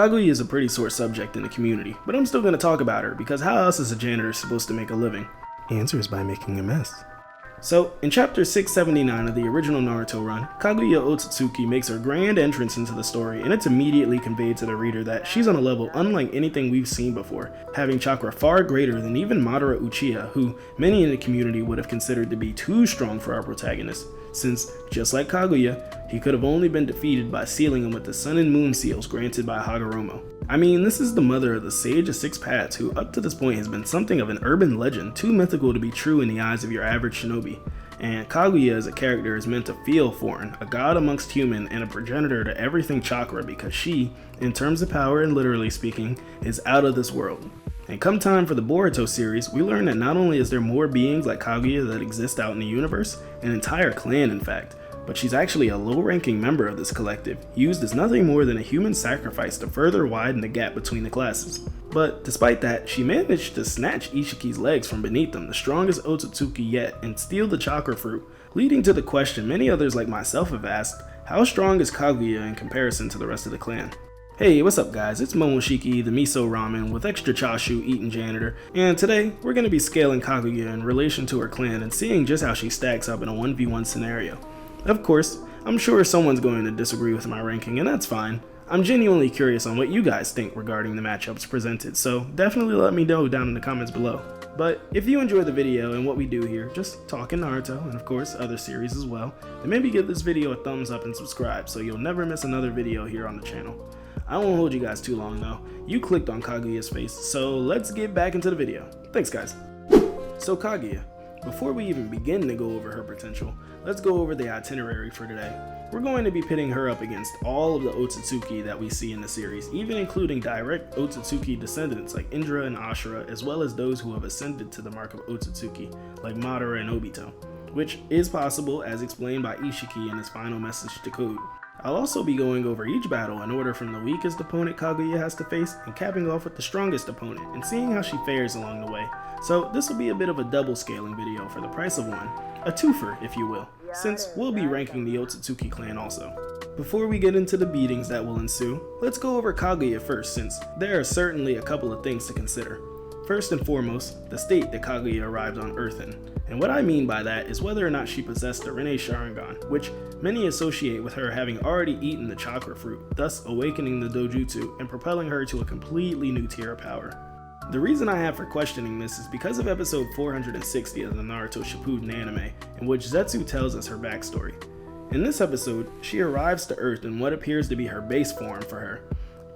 Kaguya is a pretty sore subject in the community, but I'm still going to talk about her because how else is a janitor supposed to make a living? Answer is by making a mess. So, in chapter 679 of the original Naruto run, Kaguya Otsutsuki makes her grand entrance into the story, and it's immediately conveyed to the reader that she's on a level unlike anything we've seen before, having chakra far greater than even Madara Uchiha, who many in the community would have considered to be too strong for our protagonist, since, just like Kaguya, he could have only been defeated by sealing him with the Sun and Moon seals granted by Hagoromo. I mean, this is the mother of the Sage of Six Paths, who up to this point has been something of an urban legend, too mythical to be true in the eyes of your average shinobi. And Kaguya as a character is meant to feel foreign, a god amongst human and a progenitor to everything chakra because she, in terms of power and literally speaking, is out of this world. And come time for the Boruto series, we learn that not only is there more beings like Kaguya that exist out in the universe, an entire clan in fact, but she's actually a low-ranking member of this collective, used as nothing more than a human sacrifice to further widen the gap between the classes. But despite that, she managed to snatch Ishiki's legs from beneath him, the strongest Otsutsuki yet, and steal the chakra fruit, leading to the question many others like myself have asked, how strong is Kaguya in comparison to the rest of the clan? Hey, what's up guys, it's Momoshiki, the miso ramen with extra chashu eating janitor, and today we're going to be scaling Kaguya in relation to her clan and seeing just how she stacks up in a 1v1 scenario. Of course, I'm sure someone's going to disagree with my ranking, and that's fine. I'm genuinely curious on what you guys think regarding the matchups presented, so definitely let me know down in the comments below. But if you enjoyed the video and what we do here, just talking Naruto, and of course other series as well, then maybe give this video a thumbs up and subscribe so you'll never miss another video here on the channel. I won't hold you guys too long though, you clicked on Kaguya's face, so let's get back into the video. Thanks guys. So Kaguya, before we even begin to go over her potential, let's go over the itinerary for today. We're going to be pitting her up against all of the Otsutsuki that we see in the series, even including direct Otsutsuki descendants like Indra and Ashura, as well as those who have ascended to the mark of Otsutsuki, like Madara and Obito, which is possible as explained by Ishiki in his final message to Code. I'll also be going over each battle in order from the weakest opponent Kaguya has to face and capping off with the strongest opponent and seeing how she fares along the way. So this will be a bit of a double scaling video for the price of one, a twofer if you will, since we'll be ranking the Otsutsuki Clan also. Before we get into the beatings that will ensue, let's go over Kaguya first since there are certainly a couple of things to consider. First and foremost, the state that Kaguya arrived on Earth in. And what I mean by that is whether or not she possessed the Rinne Sharingan, which many associate with her having already eaten the chakra fruit, thus awakening the dojutsu and propelling her to a completely new tier of power. The reason I have for questioning this is because of episode 460 of the Naruto Shippuden anime, in which Zetsu tells us her backstory. In this episode, she arrives to Earth in what appears to be her base form for her.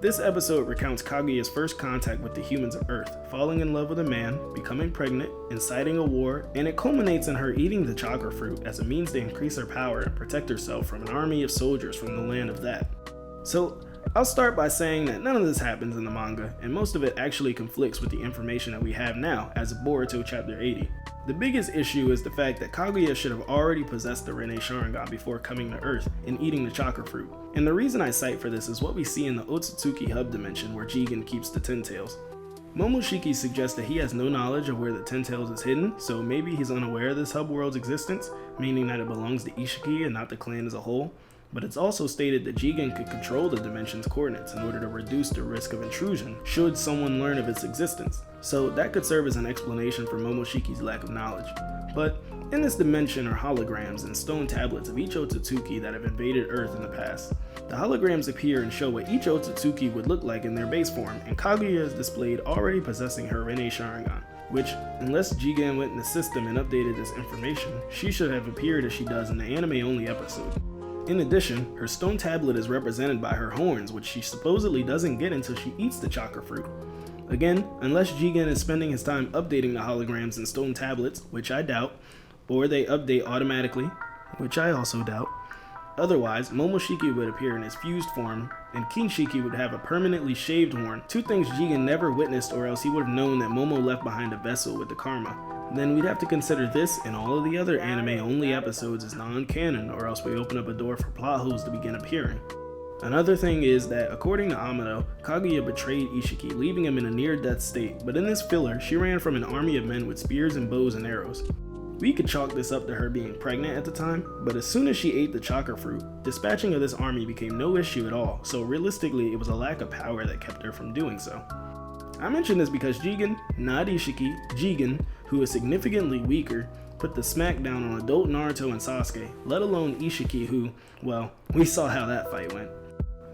This episode recounts Kaguya's first contact with the humans of Earth, falling in love with a man, becoming pregnant, inciting a war, and it culminates in her eating the chakra fruit as a means to increase her power and protect herself from an army of soldiers from the land of that. So, I'll start by saying that none of this happens in the manga, and most of it actually conflicts with the information that we have now as of Boruto chapter 80. The biggest issue is the fact that Kaguya should have already possessed the Rinne Sharingan before coming to Earth and eating the chakra fruit. And the reason I cite for this is what we see in the Otsutsuki hub dimension where Jigen keeps the Ten Tails. Momoshiki suggests that he has no knowledge of where the Ten Tails is hidden, so maybe he's unaware of this hub world's existence, meaning that it belongs to Ishiki and not the clan as a whole. But it's also stated that Jigen could control the dimension's coordinates in order to reduce the risk of intrusion should someone learn of its existence. So that could serve as an explanation for Momoshiki's lack of knowledge. But in this dimension are holograms and stone tablets of each Otsutsuki that have invaded Earth in the past. The holograms appear and show what each Otsutsuki would look like in their base form, and Kaguya is displayed already possessing her Rinne Sharingan, which, unless Jigen went in the system and updated this information, she should have appeared as she does in the anime-only episode. In addition, her stone tablet is represented by her horns, which she supposedly doesn't get until she eats the chakra fruit. Again, unless Jigen is spending his time updating the holograms and stone tablets, which I doubt, or they update automatically, which I also doubt. Otherwise, Momoshiki would appear in his fused form, and Kinshiki would have a permanently shaved horn, two things Jigen never witnessed or else he would have known that Momo left behind a vessel with the karma. Then we'd have to consider this and all of the other anime-only episodes as non-canon, or else we open up a door for plot holes to begin appearing. Another thing is that, according to Amado, Kaguya betrayed Ishiki, leaving him in a near-death state, but in this filler, she ran from an army of men with spears and bows and arrows. We could chalk this up to her being pregnant at the time, but as soon as she ate the chakra fruit, dispatching of this army became no issue at all, so realistically it was a lack of power that kept her from doing so. I mention this because Jigen, not Ishiki, Jigen, who is significantly weaker, put the smackdown on adult Naruto and Sasuke, let alone Ishiki who, well, we saw how that fight went.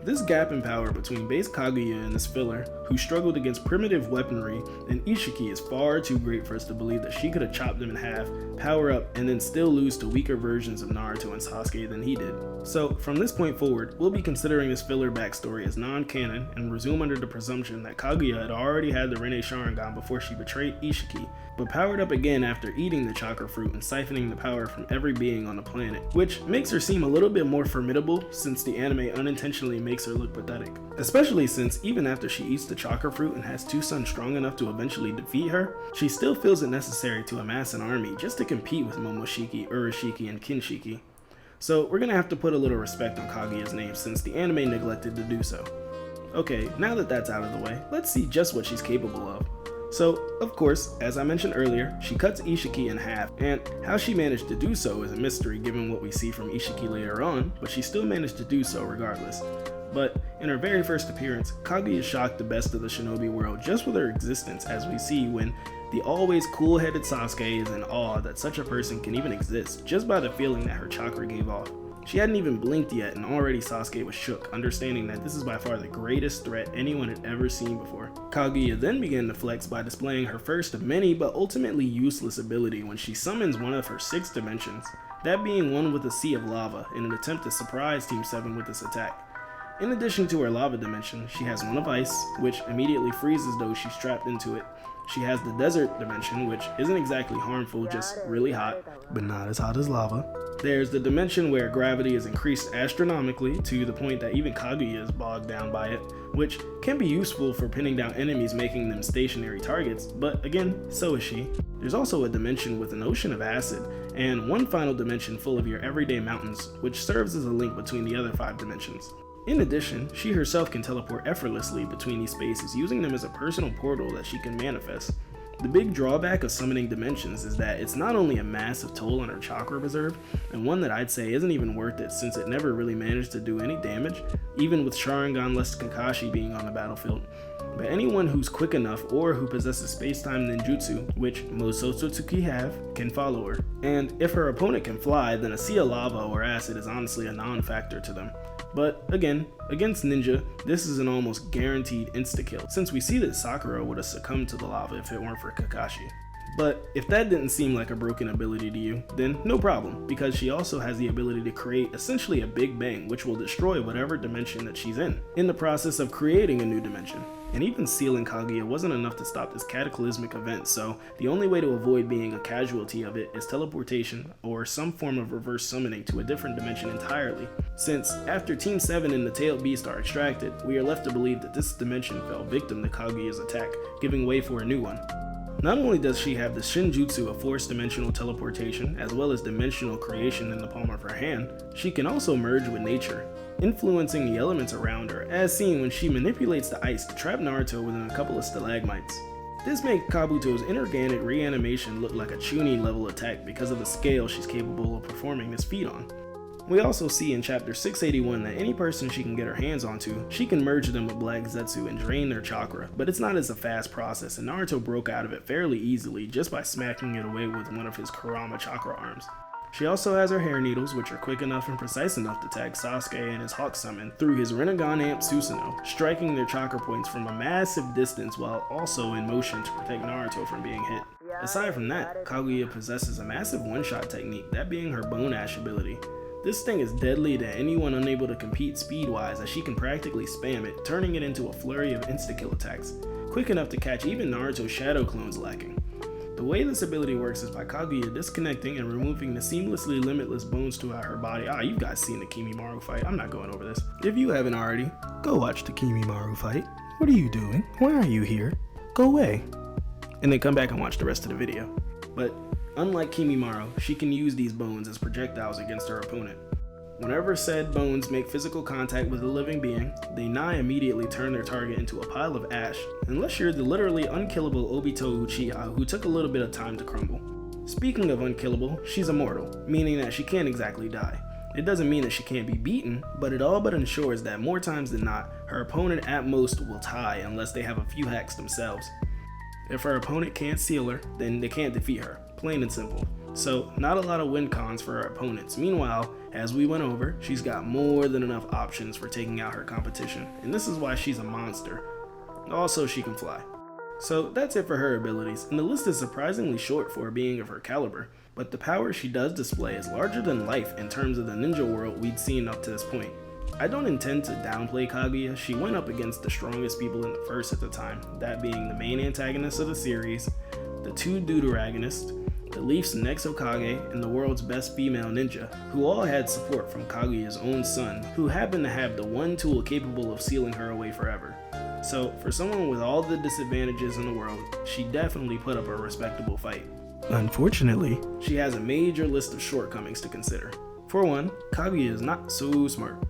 This gap in power between base Kaguya and this filler, who struggled against primitive weaponry, and Ishiki is far too great for us to believe that she could have chopped him in half, power up, and then still lose to weaker versions of Naruto and Sasuke than he did. So, from this point forward, we'll be considering this filler backstory as non-canon and resume under the presumption that Kaguya had already had the Rinne Sharingan before she betrayed Ishiki, but powered up again after eating the chakra fruit and siphoning the power from every being on the planet, which makes her seem a little bit more formidable since the anime unintentionally makes her look pathetic. Especially since even after she eats the chakra fruit and has two sons strong enough to eventually defeat her, she still feels it necessary to amass an army just to compete with Momoshiki, Urashiki, and Kinshiki. So we're gonna have to put a little respect on Kaguya's name since the anime neglected to do so. Okay, now that that's out of the way, let's see just what she's capable of. So, of course, as I mentioned earlier, she cuts Ishiki in half, and how she managed to do so is a mystery given what we see from Ishiki later on, but she still managed to do so regardless. But in her very first appearance, Kaguya shocked the best of the shinobi world just with her existence, as we see when the always cool-headed Sasuke is in awe that such a person can even exist just by the feeling that her chakra gave off. She hadn't even blinked yet and already Sasuke was shook, understanding that this is by far the greatest threat anyone had ever seen before. Kaguya then began to flex by displaying her first of many but ultimately useless ability when she summons one of her 6 dimensions, that being one with a sea of lava in an attempt to surprise Team 7 with this attack. In addition to her lava dimension, she has one of ice, which immediately freezes those she's trapped into it. She has the desert dimension, which isn't exactly harmful, just really hot, but not as hot as lava. There's the dimension where gravity is increased astronomically to the point that even Kaguya is bogged down by it, which can be useful for pinning down enemies, making them stationary targets, but again, so is she. There's also a dimension with an ocean of acid, and one final dimension full of your everyday mountains, which serves as a link between the other 5 dimensions. In addition, she herself can teleport effortlessly between these spaces, using them as a personal portal that she can manifest. The big drawback of summoning dimensions is that it's not only a massive toll on her chakra reserve, and one that I'd say isn't even worth it since it never really managed to do any damage, even with Sharingan-less Kakashi being on the battlefield, but anyone who's quick enough or who possesses space-time ninjutsu, which most Otsutsuki have, can follow her. And if her opponent can fly, then a sea of lava or acid is honestly a non-factor to them. But again, against Ninja, this is an almost guaranteed insta-kill, since we see that Sakura would have succumbed to the lava if it weren't for Kakashi. But if that didn't seem like a broken ability to you, then no problem, because she also has the ability to create essentially a Big Bang, which will destroy whatever dimension that she's in the process of creating a new dimension. And even sealing Kaguya wasn't enough to stop this cataclysmic event, so the only way to avoid being a casualty of it is teleportation or some form of reverse summoning to a different dimension entirely. Since after Team 7 and the Tailed Beast are extracted, we are left to believe that this dimension fell victim to Kaguya's attack, giving way for a new one. Not only does she have the Shinjutsu of forced dimensional teleportation, as well as dimensional creation in the palm of her hand, she can also merge with nature, influencing the elements around her, as seen when she manipulates the ice to trap Naruto within a couple of stalagmites. This makes Kabuto's inorganic reanimation look like a Chunin level attack because of the scale she's capable of performing this feat on. We also see in chapter 681 that any person she can get her hands onto, she can merge them with Black Zetsu and drain their chakra, but it's not as a fast process and Naruto broke out of it fairly easily just by smacking it away with one of his Kurama chakra arms. She also has her hair needles, which are quick enough and precise enough to tag Sasuke and his Hawk Summon through his Rinnegan Amp Susanoo, striking their chakra points from a massive distance while also in motion to protect Naruto from being hit. Aside from that, Kaguya possesses a massive one-shot technique, that being her Bone Ash ability. This thing is deadly to anyone unable to compete speed-wise, as she can practically spam it, turning it into a flurry of insta-kill attacks, quick enough to catch even Naruto's shadow clones lacking. The way this ability works is by Kaguya disconnecting and removing the seamlessly limitless bones throughout her body. You guys seen the Kimimaro fight, I'm not going over this. If you haven't already, go watch the Kimimaro fight. What are you doing? Why are you here? Go away. And then come back and watch the rest of the video. But unlike Kimimaro, she can use these bones as projectiles against her opponent. Whenever said bones make physical contact with a living being, they nigh immediately turn their target into a pile of ash, unless you're the literally unkillable Obito Uchiha who took a little bit of time to crumble. Speaking of unkillable, she's immortal, meaning that she can't exactly die. It doesn't mean that she can't be beaten, but it all but ensures that more times than not, her opponent at most will tie unless they have a few hacks themselves. If her opponent can't seal her, then they can't defeat her, plain and simple. So not a lot of win cons for her opponents. Meanwhile, as we went over, she's got more than enough options for taking out her competition, and this is why she's a monster. Also, she can fly. So that's it for her abilities, and the list is surprisingly short for a being of her caliber, but the power she does display is larger than life in terms of the ninja world we'd seen up to this point. I don't intend to downplay Kaguya. She went up against the strongest people in the verse at the time, that being the main antagonist of the series, the two deuteragonists, the Leaf's next Hokage, and the world's best female ninja, who all had support from Kaguya's own son, who happened to have the one tool capable of sealing her away forever. So, for someone with all the disadvantages in the world, she definitely put up a respectable fight. Unfortunately, she has a major list of shortcomings to consider. For one, Kaguya is not so smart.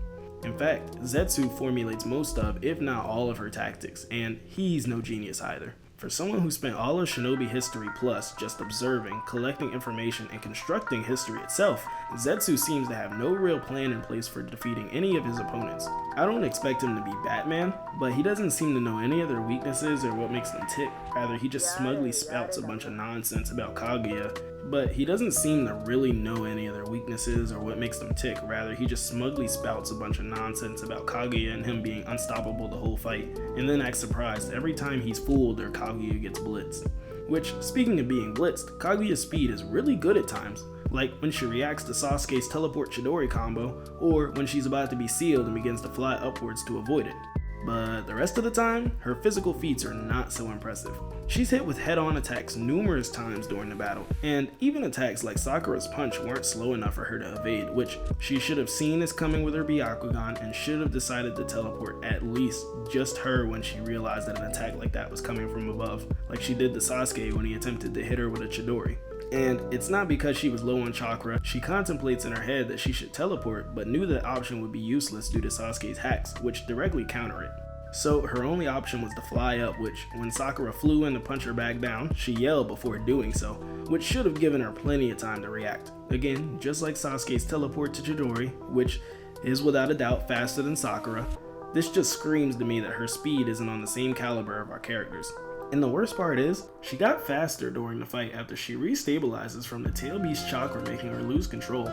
In fact, Zetsu formulates most of, if not all of her tactics, and he's no genius either. For someone who spent all of Shinobi history plus just observing, collecting information, and constructing history itself, Zetsu seems to have no real plan in place for defeating any of his opponents. I don't expect him to be Batman, but he doesn't seem to know any of their weaknesses or what makes them tick. Rather, he just smugly spouts a bunch of nonsense about Kaguya, but he doesn't seem to really know any of their weaknesses or what makes them tick. Rather, he just smugly spouts a bunch of nonsense about Kaguya and him being unstoppable the whole fight, and then acts surprised every time he's fooled or Kaguya gets blitzed. Which, speaking of being blitzed, Kaguya's speed is really good at times, like when she reacts to Sasuke's teleport Chidori combo, or when she's about to be sealed and begins to fly upwards to avoid it. But the rest of the time, her physical feats are not so impressive. She's hit with head-on attacks numerous times during the battle, and even attacks like Sakura's punch weren't slow enough for her to evade, which she should have seen as coming with her Byakugan and should have decided to teleport at least just her when she realized that an attack like that was coming from above, like she did to Sasuke when he attempted to hit her with a Chidori. And it's not because she was low on chakra. She contemplates in her head that she should teleport, but knew that option would be useless due to Sasuke's hacks, which directly counter it. So her only option was to fly up, which when Sakura flew in to punch her back down, she yelled before doing so, which should have given her plenty of time to react. Again, just like Sasuke's teleport to Chidori, which is without a doubt faster than Sakura, this just screams to me that her speed isn't on the same caliber of our characters. And the worst part is, she got faster during the fight after she restabilizes from the tail beast chakra, making her lose control.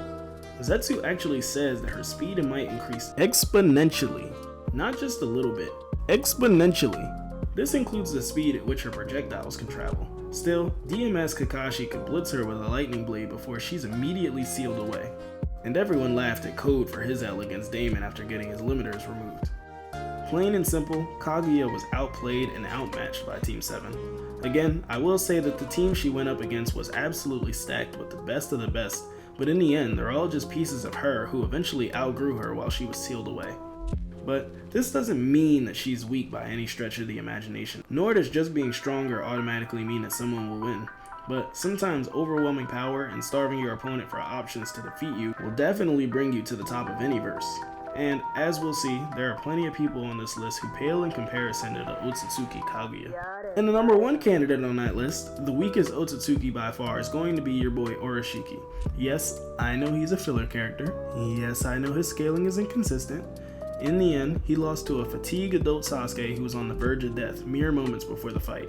Zetsu actually says that her speed and might increase exponentially, not just a little bit, exponentially. This includes the speed at which her projectiles can travel. Still, DMS Kakashi could blitz her with a lightning blade before she's immediately sealed away. And everyone laughed at Code for his L against Damon after getting his limiters removed. Plain and simple, Kaguya was outplayed and outmatched by Team 7. Again, I will say that the team she went up against was absolutely stacked with the best of the best, but in the end, they're all just pieces of her who eventually outgrew her while she was sealed away. But this doesn't mean that she's weak by any stretch of the imagination, nor does just being stronger automatically mean that someone will win. But sometimes overwhelming power and starving your opponent for options to defeat you will definitely bring you to the top of any verse. And as we'll see, there are plenty of people on this list who pale in comparison to the Otsutsuki Kaguya. And the number one candidate on that list, the weakest Otsutsuki by far, is going to be your boy Oroshiki. Yes, I know he's a filler character. Yes, I know his scaling is inconsistent. In the end, he lost to a fatigued adult Sasuke who was on the verge of death mere moments before the fight.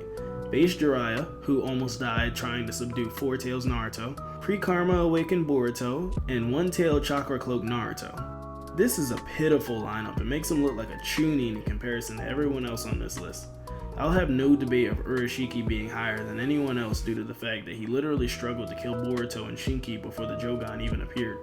Base Jiraiya, who almost died trying to subdue Four Tails Naruto, Pre-Karma Awakened Boruto, and One Tail Chakra Cloak Naruto. This is a pitiful lineup. It makes him look like a chunin in comparison to everyone else on this list. I'll have no debate of Oroshiki being higher than anyone else due to the fact that he literally struggled to kill Boruto and Shinki before the Jogan even appeared.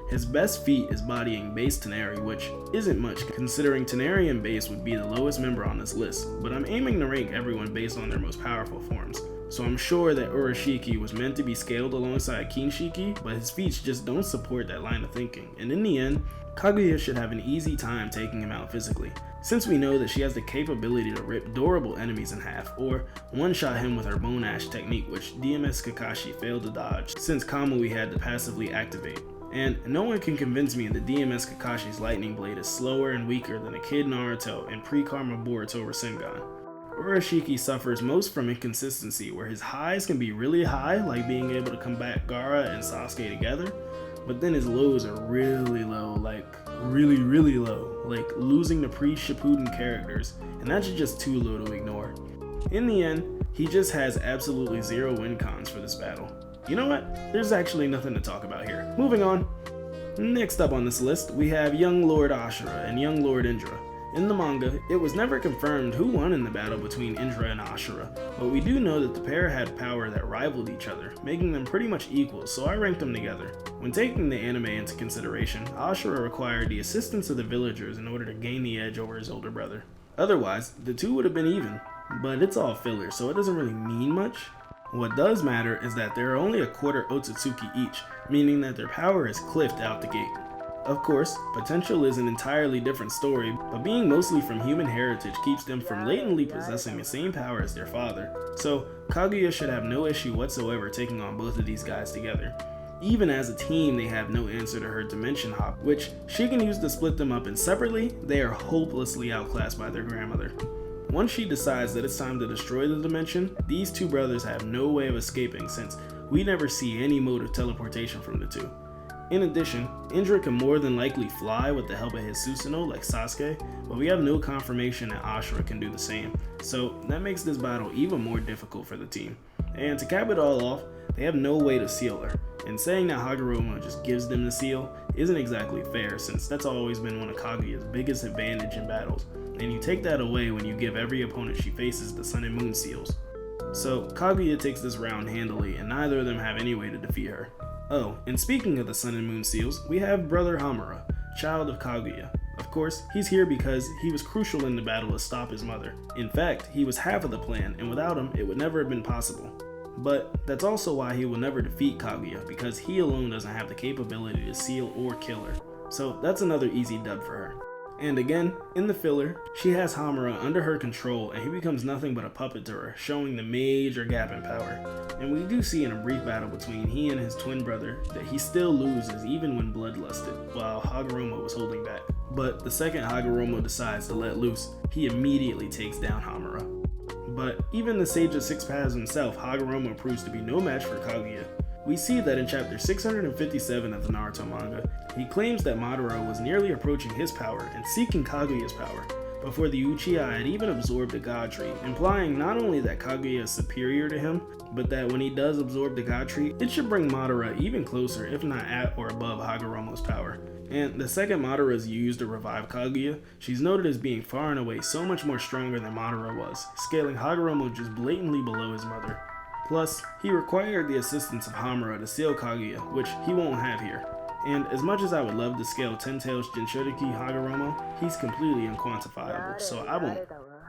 His best feat is bodying Base Toneri, which isn't much considering Toneri and Base would be the lowest member on this list, but I'm aiming to rank everyone based on their most powerful forms. So I'm sure that Oroshiki was meant to be scaled alongside Kinshiki, but his feats just don't support that line of thinking, and in the end, Kaguya should have an easy time taking him out physically, since we know that she has the capability to rip durable enemies in half, or one-shot him with her Bone Ash technique, which DMS Kakashi failed to dodge, since Kamui had to passively activate. And no one can convince me that DMS Kakashi's lightning blade is slower and weaker than a Kid Naruto and Pre-Karma Boruto Rasengan. Oroshiki suffers most from inconsistency, where his highs can be really high, like being able to combat Gaara and Sasuke together, but then his lows are really low, like really low, like losing to pre-Shippuden characters, and that's just too low to ignore. In the end, he just has absolutely zero win cons for this battle. You know what? There's actually nothing to talk about here. Moving on. Next up on this list, we have young Lord Ashura and young Lord Indra. In the manga, it was never confirmed who won in the battle between Indra and Ashura, but we do know that the pair had power that rivaled each other, making them pretty much equal, so I ranked them together. When taking the anime into consideration, Ashura required the assistance of the villagers in order to gain the edge over his older brother. Otherwise, the two would have been even, but it's all filler, so it doesn't really mean much. What does matter is that there are only a quarter Otsutsuki each, meaning that their power is cliffed out the gate. Of course, potential is an entirely different story, but being mostly from human heritage keeps them from latently possessing the same power as their father, so Kaguya should have no issue whatsoever taking on both of these guys together. Even as a team, they have no answer to her dimension hop, which she can use to split them up, and separately, they are hopelessly outclassed by their grandmother. Once she decides that it's time to destroy the dimension, these two brothers have no way of escaping since we never see any mode of teleportation from the two. In addition, Indra can more than likely fly with the help of his Susanoo like Sasuke, but we have no confirmation that Ashura can do the same, so that makes this battle even more difficult for the team. And to cap it all off, they have no way to seal her, and saying that Hagoromo just gives them the seal isn't exactly fair since that's always been one of Kaguya's biggest advantage in battles, and you take that away when you give every opponent she faces the Sun and Moon seals. So Kaguya takes this round handily, and neither of them have any way to defeat her. Oh, and speaking of the Sun and Moon seals, we have Brother Hamura, child of Kaguya. Of course, he's here because he was crucial in the battle to stop his mother. In fact, he was half of the plan, and without him, it would never have been possible. But that's also why he will never defeat Kaguya, because he alone doesn't have the capability to seal or kill her. So that's another easy dub for her. And again, in the filler, she has Hamura under her control and he becomes nothing but a puppet to her, showing the major gap in power. And we do see in a brief battle between he and his twin brother that he still loses even when bloodlusted, while Hagoromo was holding back. But the second Hagoromo decides to let loose, he immediately takes down Hamura. But even the Sage of Six Paths himself, Hagoromo proves to be no match for Kaguya. We see that in chapter 657 of the Naruto manga, he claims that Madara was nearly approaching his power and seeking Kaguya's power, before the Uchiha had even absorbed the God Tree, implying not only that Kaguya is superior to him, but that when he does absorb the God Tree, it should bring Madara even closer, if not at or above Hagoromo's power. And the second Madara is used to revive Kaguya, she's noted as being far and away so much more stronger than Madara was, scaling Hagoromo just blatantly below his mother. Plus, he required the assistance of Hamura to seal Kaguya, which he won't have here. And as much as I would love to scale Ten Tails Jinchuriki Hagoromo, he's completely unquantifiable, so I won't.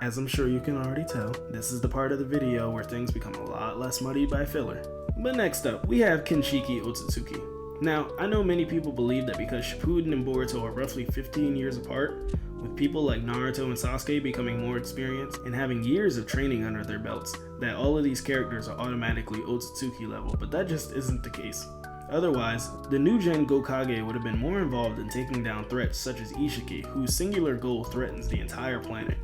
As I'm sure you can already tell, this is the part of the video where things become a lot less muddied by filler. But next up, we have Kinshiki Otsutsuki. Now, I know many people believe that because Shippuden and Boruto are roughly 15 years apart, with people like Naruto and Sasuke becoming more experienced and having years of training under their belts, that all of these characters are automatically Otsutsuki level, but that just isn't the case. Otherwise, the new gen Gokage would have been more involved in taking down threats such as Ishiki, whose singular goal threatens the entire planet.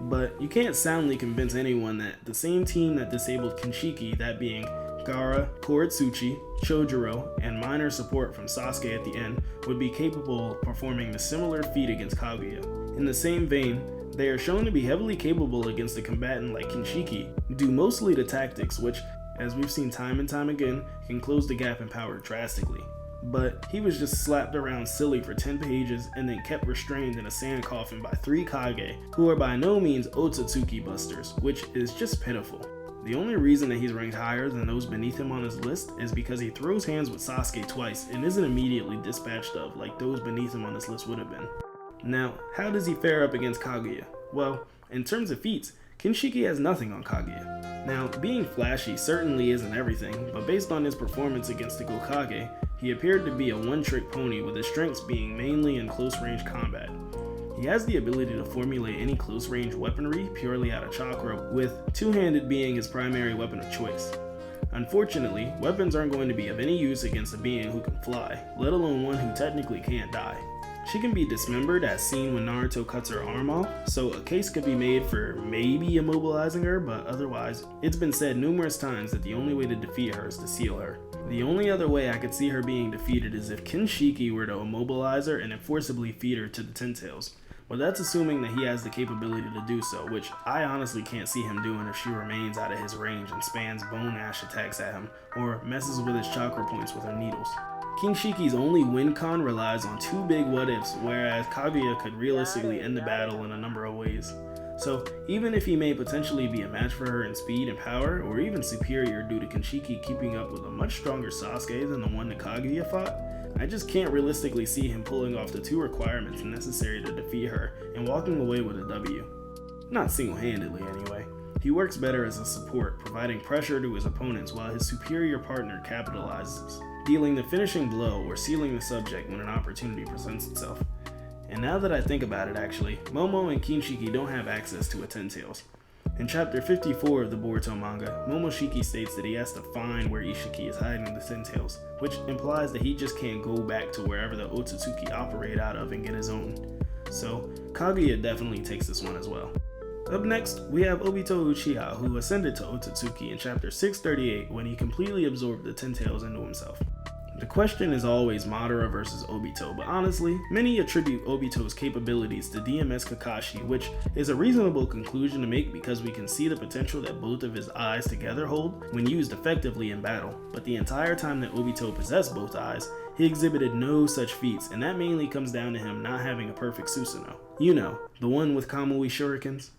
But you can't soundly convince anyone that the same team that disabled Kinshiki, that being Gaara, Koretsuchi, Chojuro, and minor support from Sasuke at the end, would be capable of performing the similar feat against Kaguya. In the same vein, they are shown to be heavily capable against a combatant like Kinshiki, due mostly to tactics which, as we've seen time and time again, can close the gap in power drastically. But he was just slapped around silly for 10 pages and then kept restrained in a sand coffin by 3 Kage, who are by no means Otsutsuki busters, which is just pitiful. The only reason that he's ranked higher than those beneath him on his list is because he throws hands with Sasuke twice and isn't immediately dispatched of like those beneath him on this list would have been. Now, how does he fare up against Kaguya? Well, in terms of feats, Kinshiki has nothing on Kaguya. Now, being flashy certainly isn't everything, but based on his performance against the Gokage, he appeared to be a one-trick pony with his strengths being mainly in close-range combat. He has the ability to formulate any close-range weaponry purely out of chakra, with two-handed being his primary weapon of choice. Unfortunately, weapons aren't going to be of any use against a being who can fly, let alone one who technically can't die. She can be dismembered as seen when Naruto cuts her arm off, so a case could be made for maybe immobilizing her, but otherwise, it's been said numerous times that the only way to defeat her is to seal her. The only other way I could see her being defeated is if Kinshiki were to immobilize her and then forcibly feed her to the Ten Tails. But that's assuming that he has the capability to do so, which I honestly can't see him doing if she remains out of his range and spams Bone Ash attacks at him, or messes with his chakra points with her needles. Kinshiki's only win con relies on two big what ifs, whereas Kaguya could realistically end the battle in a number of ways. So even if he may potentially be a match for her in speed and power, or even superior due to Kinshiki keeping up with a much stronger Sasuke than the one that Kaguya fought, I just can't realistically see him pulling off the two requirements necessary to defeat her and walking away with a W. Not single-handedly anyway. He works better as a support, providing pressure to his opponents while his superior partner capitalizes, dealing the finishing blow or sealing the subject when an opportunity presents itself. And now that I think about it actually, Momo and Kinshiki don't have access to a Ten Tails. In chapter 54 of the Boruto manga, Momoshiki states that he has to find where Ishiki is hiding the Ten Tails, which implies that he just can't go back to wherever the Otsutsuki operate out of and get his own. So, Kaguya definitely takes this one as well. Up next, we have Obito Uchiha, who ascended to Otsutsuki in chapter 638 when he completely absorbed the Ten Tails into himself. The question is always Madara versus Obito, but honestly, many attribute Obito's capabilities to DMS Kakashi, which is a reasonable conclusion to make because we can see the potential that both of his eyes together hold when used effectively in battle. But the entire time that Obito possessed both eyes, he exhibited no such feats, and that mainly comes down to him not having a perfect Susanoo. You know, the one with Kamui shurikens.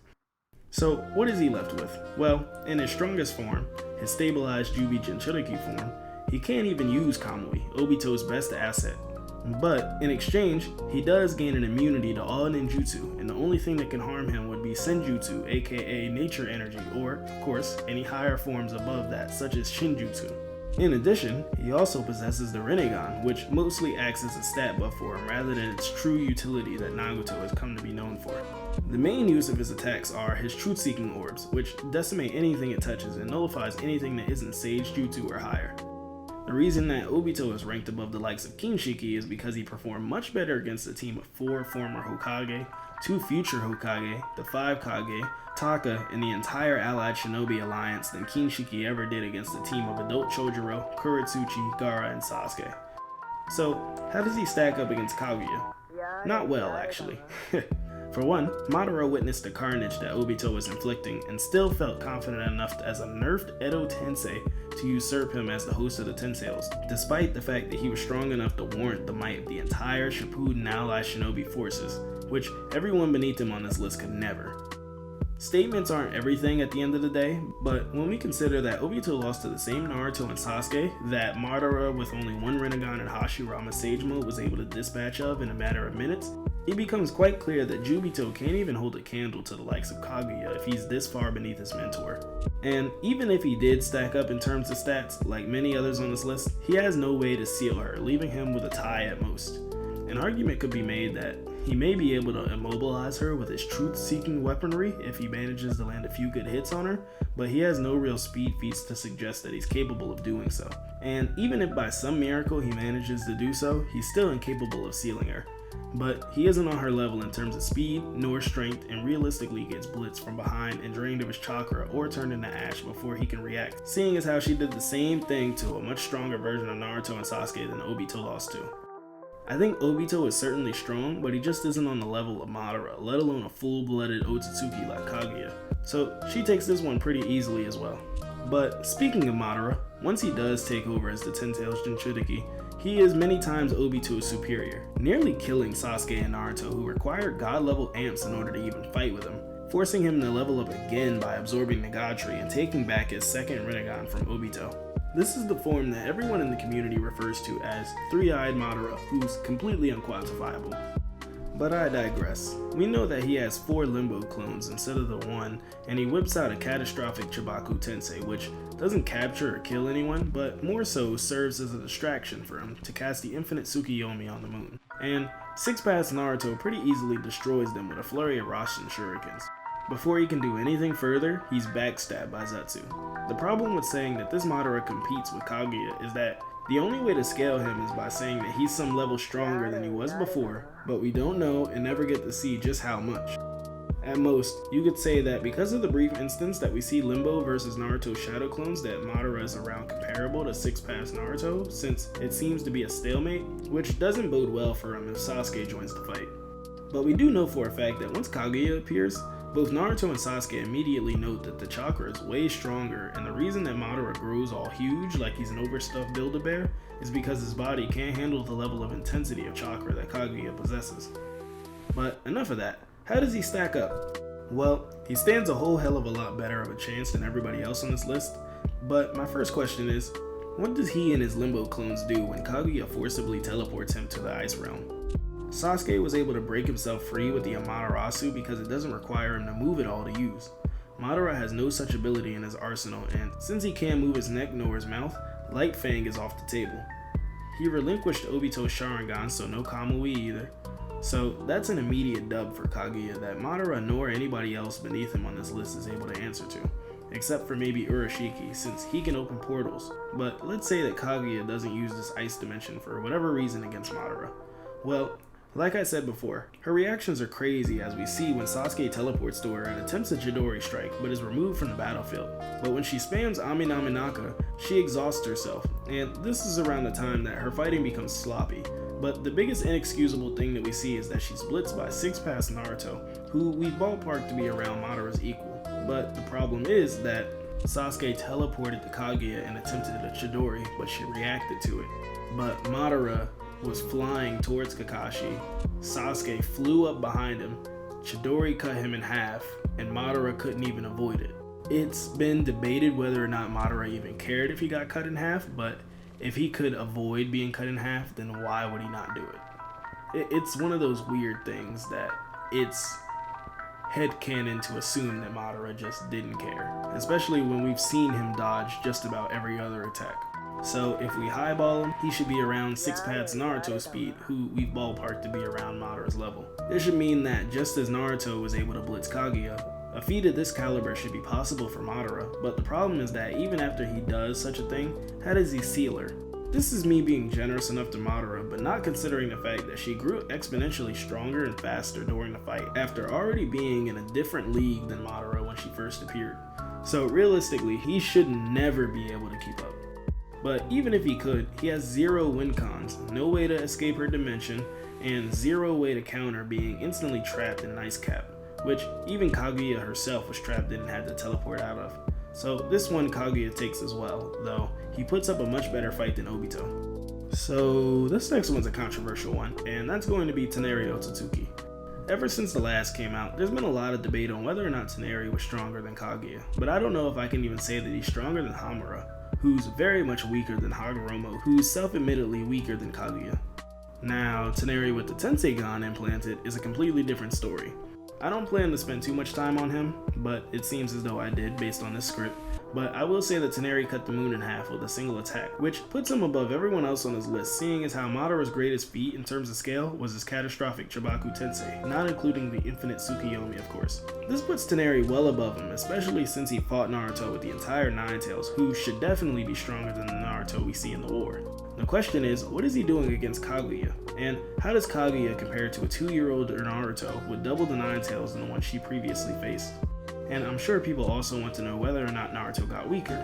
So, what is he left with? Well, in his strongest form, his stabilized Jubi Jinchuriki form, he can't even use Kamui, Obito's best asset. But, in exchange, he does gain an immunity to all ninjutsu, and the only thing that can harm him would be senjutsu, aka nature energy, or, of course, any higher forms above that, such as shinjutsu. In addition, he also possesses the Rinnegan, which mostly acts as a stat buff for him rather than its true utility that Naruto has come to be known for. The main use of his attacks are his truth-seeking orbs, which decimate anything it touches and nullifies anything that isn't Sage Jutsu or higher. The reason that Obito is ranked above the likes of Kinshiki is because he performed much better against a team of 4 former Hokage, 2 future Hokage, the 5 Kage, Taka, and the entire allied shinobi alliance than Kinshiki ever did against a team of adult Chojuro, Kuretsuchi, Gaara, and Sasuke. So, how does he stack up against Kaguya? Not well, actually. For one, Madara witnessed the carnage that Obito was inflicting and still felt confident enough as a nerfed Edo Tensei to usurp him as the host of the Ten Tails, despite the fact that he was strong enough to warrant the might of the entire Shippuden allied shinobi forces, which everyone beneath him on this list could never. Statements aren't everything at the end of the day, but when we consider that Obito lost to the same Naruto and Sasuke that Madara with only 1 Rinnegan and Hashirama Sage Mode was able to dispatch of in a matter of minutes, it becomes quite clear that Jubito can't even hold a candle to the likes of Kaguya if he's this far beneath his mentor. And even if he did stack up in terms of stats, like many others on this list, he has no way to seal her, leaving him with a tie at most. An argument could be made that he may be able to immobilize her with his truth-seeking weaponry if he manages to land a few good hits on her, but he has no real speed feats to suggest that he's capable of doing so. And even if by some miracle he manages to do so, he's still incapable of sealing her. But he isn't on her level in terms of speed nor strength, and realistically gets blitzed from behind and drained of his chakra or turned into ash before he can react, seeing as how she did the same thing to a much stronger version of Naruto and Sasuke than Obito lost to. I think Obito is certainly strong, but he just isn't on the level of Madara, let alone a full-blooded Otsutsuki like Kaguya. So she takes this one pretty easily as well. But speaking of Madara, once he does take over as the Ten Tails Jinchuriki, he is many times Obito's superior, nearly killing Sasuke and Naruto, who required god-level amps in order to even fight with him, forcing him to level up again by absorbing the God Tree and taking back his second Rinnegan from Obito. This is the form that everyone in the community refers to as Three-Eyed Madara, who's completely unquantifiable. But I digress. We know that he has 4 Limbo clones instead of the 1, and he whips out a catastrophic Chibaku Tensei, which doesn't capture or kill anyone, but more so serves as a distraction for him to cast the infinite Tsukiyomi on the moon. And 6-Pass Naruto pretty easily destroys them with a flurry of Rasen shurikens. Before he can do anything further, he's backstabbed by Zetsu. The problem with saying that this Madara competes with Kaguya is that The only way to scale him is by saying that he's some level stronger than he was before, but we don't know and never get to see just how much. At most, you could say that because of the brief instance that we see Limbo versus Naruto shadow clones, that Madara is around comparable to 6 Paths Naruto, since it seems to be a stalemate, which doesn't bode well for him if Sasuke joins the fight. But we do know for a fact that once Kaguya appears, both Naruto and Sasuke immediately note that the chakra is way stronger, and the reason that Madara grows all huge like he's an overstuffed Build-A-Bear is because his body can't handle the level of intensity of chakra that Kaguya possesses. But enough of that. How does he stack up? Well, he stands a whole hell of a lot better of a chance than everybody else on this list, but my first question is, what does he and his Limbo clones do when Kaguya forcibly teleports him to the Ice Realm? Sasuke was able to break himself free with the Amaterasu because it doesn't require him to move at all to use. Madara has no such ability in his arsenal, and since he can't move his neck nor his mouth, Light Fang is off the table. He relinquished Obito's Sharingan, so no Kamui either. So that's an immediate dub for Kaguya that Madara nor anybody else beneath him on this list is able to answer to, except for maybe Urashiki since he can open portals. But let's say that Kaguya doesn't use this ice dimension for whatever reason against Madara. Well, like I said before, her reactions are crazy as we see when Sasuke teleports to her and attempts a Chidori strike but is removed from the battlefield. But when she spams Ami Naminaka, she exhausts herself, and this is around the time that her fighting becomes sloppy. But the biggest inexcusable thing that we see is that she's blitzed by 6 Paths Naruto, who we ballpark to be around Madara's equal. But the problem is that Sasuke teleported to Kaguya and attempted a Chidori, but she reacted to it. But Madara was flying towards Kakashi, Sasuke flew up behind him, Chidori cut him in half, and Madara couldn't even avoid it. It's been debated whether or not Madara even cared if he got cut in half, but if he could avoid being cut in half, then why would he not do it? It's one of those weird things that it's headcanon to assume that Madara just didn't care, especially when we've seen him dodge just about every other attack. So if we highball him, he should be around 6 Paths Naruto speed, who we've ballparked to be around Madara's level. This should mean that just as Naruto was able to blitz Kaguya, a feat of this caliber should be possible for Madara, but the problem is that even after he does such a thing, how does he seal her? This is me being generous enough to Madara, but not considering the fact that she grew exponentially stronger and faster during the fight, after already being in a different league than Madara when she first appeared. So realistically, he should never be able to keep up. But even if he could, he has 0 win cons, no way to escape her dimension, and 0 way to counter being instantly trapped in Ice Cap, which even Kaguya herself was trapped in and had to teleport out of. So this one Kaguya takes as well, though he puts up a much better fight than Obito. So this next one's a controversial one, and that's going to be Toneri Otsutsuki. Ever since the last came out, there's been a lot of debate on whether or not Toneri was stronger than Kaguya, but I don't know if I can even say that he's stronger than Hamura, who's very much weaker than Hagoromo, who's self-admittedly weaker than Kaguya. Now, Toneri with the Tenseigan implanted is a completely different story. I don't plan to spend too much time on him, but it seems as though I did based on this script. But I will say that Toneri cut the moon in half with a single attack, which puts him above everyone else on his list, seeing as how Madara's greatest feat in terms of scale was his catastrophic Chibaku Tensei, not including the infinite Tsukiyomi of course. This puts Toneri well above him, especially since he fought Naruto with the entire Nine Tails, who should definitely be stronger than the Naruto we see in the war. The question is, what is he doing against Kaguya? And how does Kaguya compare to a 2-year-old Naruto with double the Nine Tails than the one she previously faced? And I'm sure people also want to know whether or not Naruto got weaker.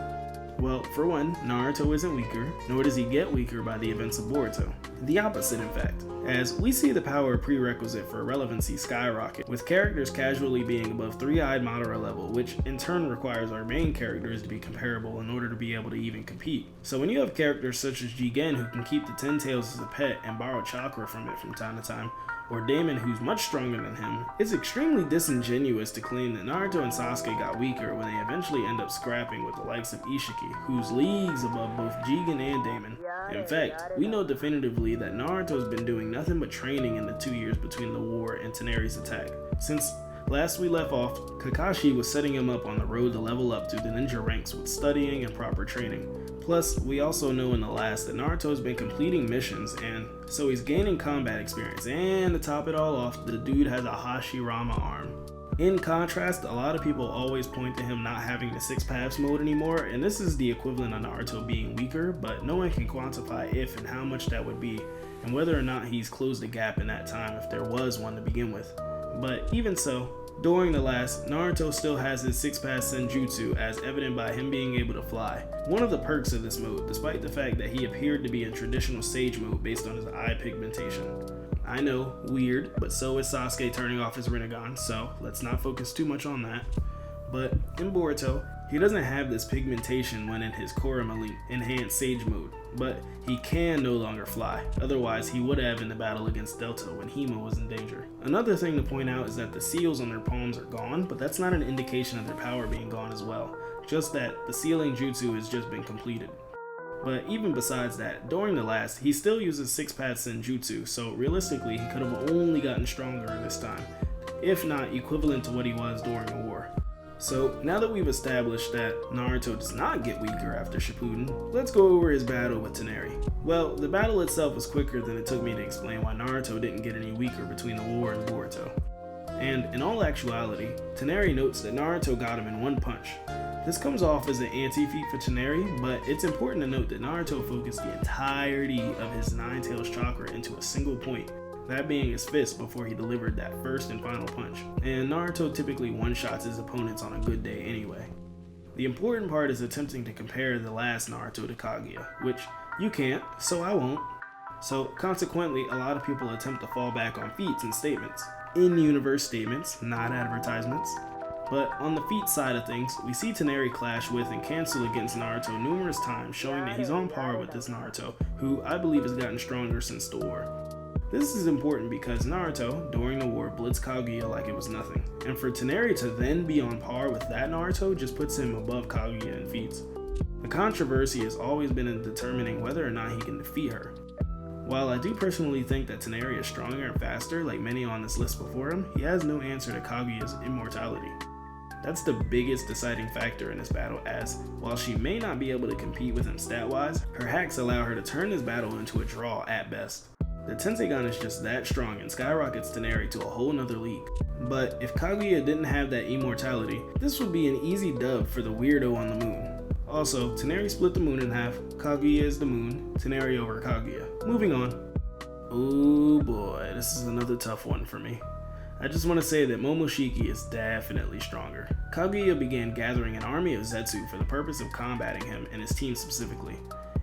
Well, for one, Naruto isn't weaker, nor does he get weaker by the events of Boruto. The opposite, in fact, as we see the power prerequisite for relevancy skyrocket, with characters casually being above 3-eyed Madara level, which in turn requires our main characters to be comparable in order to be able to even compete. So when you have characters such as Jigen who can keep the 10 tails as a pet and borrow chakra from it from time to time, or Damon who's much stronger than him, it's extremely disingenuous to claim that Naruto and Sasuke got weaker when they eventually end up scrapping with the likes of Ishiki, who's leagues above both Jigen and Damon. In fact, we know definitively that Naruto's been doing nothing but training in the 2 years between the war and Toneri's attack. Since last we left off, Kakashi was setting him up on the road to level up to the ninja ranks with studying and proper training. Plus, we also know in the last that Naruto's been completing missions, and so he's gaining combat experience, and to top it all off, the dude has a Hashirama arm. In contrast, a lot of people always point to him not having the 6 paths mode anymore, and this is the equivalent of Naruto being weaker, but no one can quantify if and how much that would be, and whether or not he's closed the gap in that time if there was one to begin with. But even so, during the last, Naruto still has his 6 path senjutsu as evident by him being able to fly. One of the perks of this mode, despite the fact that he appeared to be in traditional sage mode based on his eye pigmentation. I know, weird, but so is Sasuke turning off his Rinnegan, so let's not focus too much on that. But in Boruto, he doesn't have this pigmentation when in his Kurama Elite enhanced sage mode, but he can no longer fly, otherwise he would have in the battle against Delta when Hima was in danger. Another thing to point out is that the seals on their palms are gone, but that's not an indication of their power being gone as well, just that the sealing jutsu has just been completed. But even besides that, during the last, he still uses 6 path senjutsu, so realistically he could have only gotten stronger this time, if not equivalent to what he was during the war. So now that we've established that Naruto does not get weaker after Shippuden, let's go over his battle with Toneri. Well, the battle itself was quicker than it took me to explain why Naruto didn't get any weaker between the war and Boruto. And in all actuality, Toneri notes that Naruto got him in one punch. This comes off as an anti-feat for Toneri, but it's important to note that Naruto focused the entirety of his Nine Tails chakra into a single point, that being his fist before he delivered that first and final punch. And Naruto typically one-shots his opponents on a good day anyway. The important part is attempting to compare the last Naruto to Kaguya, which you can't, so I won't. So consequently, a lot of people attempt to fall back on feats and statements. In-universe statements, not advertisements. But on the feat side of things, we see Toneri clash with and cancel against Naruto numerous times, showing that he's on par with this Naruto, who I believe has gotten stronger since the war. This is important because Naruto, during the war, blitzed Kaguya like it was nothing, and for Toneri to then be on par with that Naruto just puts him above Kaguya in feats. The controversy has always been in determining whether or not he can defeat her. While I do personally think that Toneri is stronger and faster like many on this list before him, he has no answer to Kaguya's immortality. That's the biggest deciding factor in this battle, as while she may not be able to compete with him stat-wise, her hacks allow her to turn this battle into a draw at best. The Tensegan is just that strong and skyrockets Toneri to a whole nother league. But if Kaguya didn't have that immortality, this would be an easy dub for the weirdo on the moon. Also, Toneri split the moon in half, Kaguya is the moon, Toneri over Kaguya. Moving on. Oh boy, this is another tough one for me. I just want to say that Momoshiki is definitely stronger. Kaguya began gathering an army of Zetsu for the purpose of combating him and his team specifically.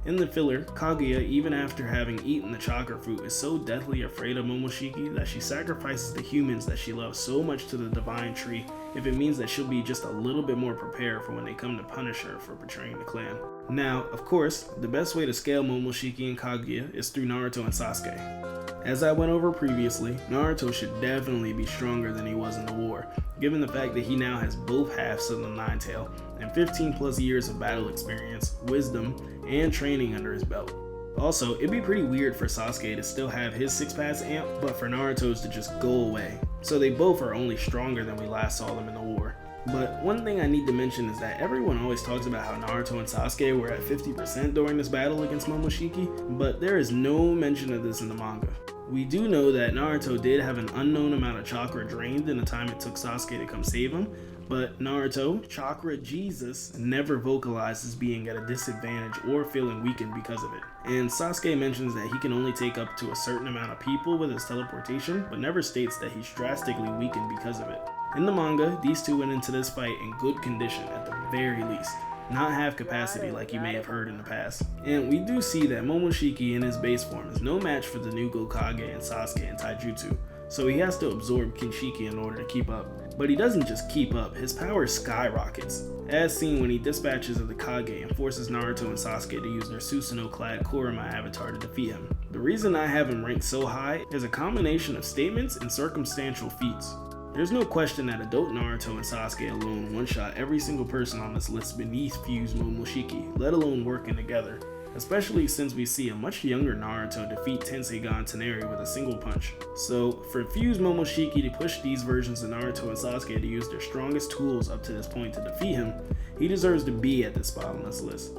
In the filler, Kaguya, even after having eaten the chakra fruit, is so deathly afraid of Momoshiki that she sacrifices the humans that she loves so much to the divine tree if it means that she'll be just a little bit more prepared for when they come to punish her for betraying the clan. Now, of course, the best way to scale Momoshiki and Kaguya is through Naruto and Sasuke. As I went over previously, Naruto should definitely be stronger than he was in the war, given the fact that he now has both halves of the Nine Tail, and 15 plus years of battle experience, wisdom, and training under his belt. Also, it'd be pretty weird for Sasuke to still have his 6 paths amp, but for Naruto's to just go away. So they both are only stronger than we last saw them in the war. But one thing I need to mention is that everyone always talks about how Naruto and Sasuke were at 50% during this battle against Momoshiki, but there is no mention of this in the manga. We do know that Naruto did have an unknown amount of chakra drained in the time it took Sasuke to come save him, but Naruto, Chakra Jesus, never vocalizes being at a disadvantage or feeling weakened because of it. And Sasuke mentions that he can only take up to a certain amount of people with his teleportation, but never states that he's drastically weakened because of it. In the manga, these two went into this fight in good condition at the very least, not half capacity like you may have heard in the past. And we do see that Momoshiki in his base form is no match for the new Gokage and Sasuke in Taijutsu, so he has to absorb Kinshiki in order to keep up. But he doesn't just keep up, his power skyrockets, as seen when he dispatches of the Kage and forces Naruto and Sasuke to use their Susanoo-clad Kurama avatar to defeat him. The reason I have him ranked so high is a combination of statements and circumstantial feats. There's no question that adult Naruto and Sasuke alone one-shot every single person on this list beneath fused Momoshiki, let alone working together. Especially since we see a much younger Naruto defeat Tensegan Toneri with a single punch. So, for fused Momoshiki to push these versions of Naruto and Sasuke to use their strongest tools up to this point to defeat him, he deserves to be at this spot on this list.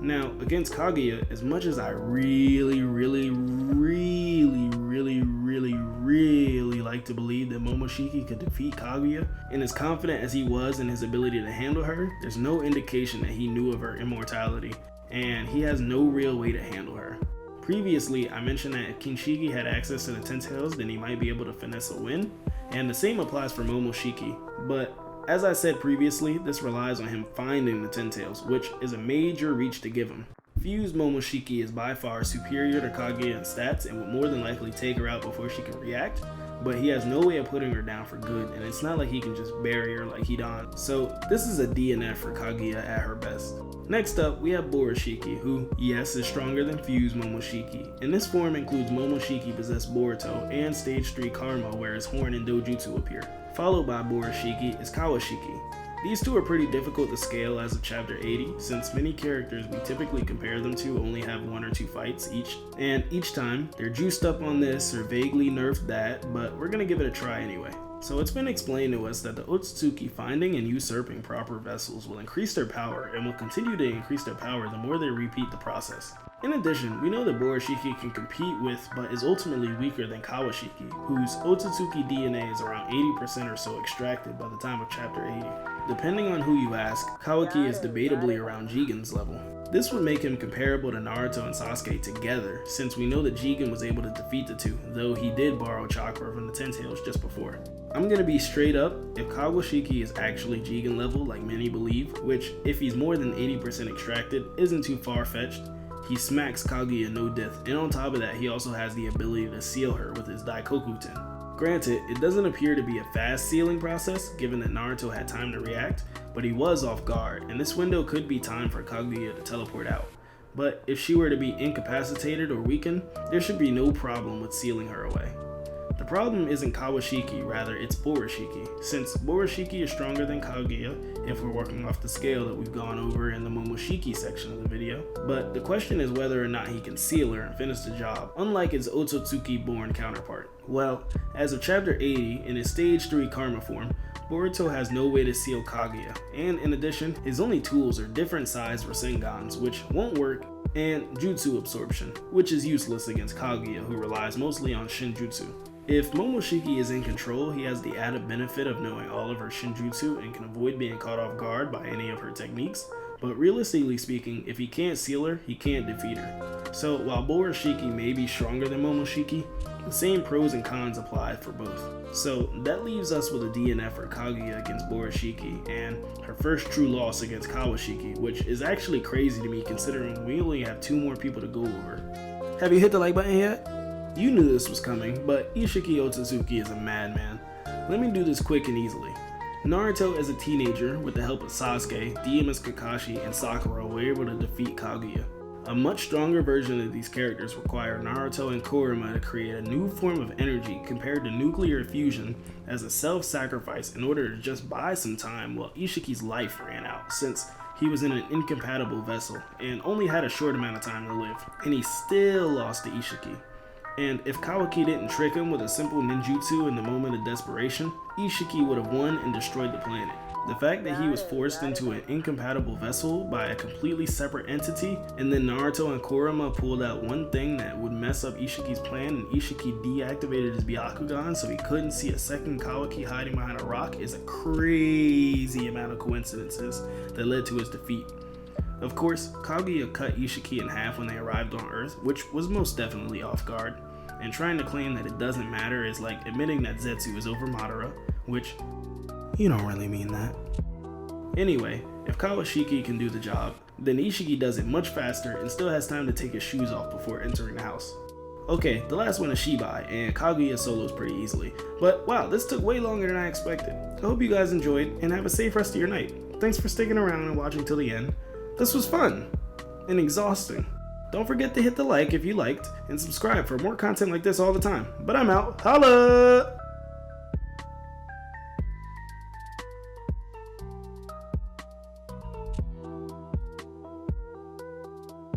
Now, against Kaguya, as much as I really really like to believe that Momoshiki could defeat Kaguya, and as confident as he was in his ability to handle her, there's no indication that he knew of her immortality, and he has no real way to handle her. Previously, I mentioned that if Kinshiki had access to the Ten Tails, then he might be able to finesse a win, and the same applies for Momoshiki, but as I said previously, this relies on him finding the Ten Tails, which is a major reach to give him. Fused Momoshiki is by far superior to Kaguya in stats and would more than likely take her out before she can react, but he has no way of putting her down for good, and it's not like he can just bury her like Hidan, so this is a DNF for Kaguya at her best. Next up, we have Borushiki, who, yes, is stronger than Fused Momoshiki, and this form includes Momoshiki possessed Boruto and Stage 3 Karma where his horn and dojutsu appear. Followed by Borushiki is Kawashiki. These two are pretty difficult to scale as of chapter 80, since many characters we typically compare them to only have 1 or 2 fights each, and each time they're juiced up on this or vaguely nerfed that, but we're gonna give it a try anyway. So it's been explained to us that the Otsutsuki finding and usurping proper vessels will increase their power and will continue to increase their power the more they repeat the process. In addition, we know that Borushiki can compete with but is ultimately weaker than Kawashiki, whose Otsutsuki DNA is around 80% or so extracted by the time of chapter 80. Depending on who you ask, Kawaki is debatably around Jigen's level. This would make him comparable to Naruto and Sasuke together, since we know that Jigen was able to defeat the two, though he did borrow chakra from the Ten Tails just before. I'm gonna be straight up, if Kawashiki is actually Jigen level like many believe, which if he's more than 80% extracted isn't too far-fetched, he smacks Kaguya no death, and on top of that he also has the ability to seal her with his Daikoku-ten. Granted, it doesn't appear to be a fast sealing process given that Naruto had time to react, but he was off guard, and this window could be time for Kaguya to teleport out. But if she were to be incapacitated or weakened, there should be no problem with sealing her away. The problem isn't Kawashiki, rather it's Borushiki, since Borushiki is stronger than Kaguya if we're working off the scale that we've gone over in the Momoshiki section of the video, but the question is whether or not he can seal her and finish the job, unlike his Otsutsuki-born counterpart. Well, as of chapter 80, in his stage 3 karma form, Boruto has no way to seal Kaguya, and in addition, his only tools are different sized Rasengans, which won't work, and Jutsu absorption, which is useless against Kaguya, who relies mostly on Shinjutsu. If Momoshiki is in control, he has the added benefit of knowing all of her Shinjutsu and can avoid being caught off guard by any of her techniques, but realistically speaking, if he can't seal her, he can't defeat her. So while Borushiki may be stronger than Momoshiki, the same pros and cons apply for both. So that leaves us with a DNF for Kaguya against Borushiki and her first true loss against Kawashiki, which is actually crazy to me considering we only have 2 more people to go over. Have you hit the like button yet? You knew this was coming, but Isshiki Otsutsuki is a madman. Let me do this quick and easily. Naruto as a teenager, with the help of Sasuke, DMS Kakashi, and Sakura were able to defeat Kaguya. A much stronger version of these characters require Naruto and Kurama to create a new form of energy compared to nuclear fusion as a self-sacrifice in order to just buy some time while Ishiki's life ran out, since he was in an incompatible vessel and only had a short amount of time to live, and he still lost to Isshiki. And if Kawaki didn't trick him with a simple ninjutsu in the moment of desperation, Isshiki would have won and destroyed the planet. The fact that he was forced into an incompatible vessel by a completely separate entity, and then Naruto and Kurama pulled out one thing that would mess up Ishiki's plan and Isshiki deactivated his Byakugan so he couldn't see a second Kawaki hiding behind a rock is a crazy amount of coincidences that led to his defeat. Of course, Kaguya cut Isshiki in half when they arrived on Earth, which was most definitely off guard, and trying to claim that it doesn't matter is like admitting that Zetsu is over Madara, which you don't really mean that. Anyway, if Kawashiki can do the job, then Isshiki does it much faster and still has time to take his shoes off before entering the house. Okay, the last one is Shibai, and Kaguya solos pretty easily, but wow, this took way longer than I expected. I hope you guys enjoyed, and have a safe rest of your night. Thanks for sticking around and watching till the end. This was fun and exhausting. Don't forget to hit the like if you liked and subscribe for more content like this all the time. But I'm out. Holla!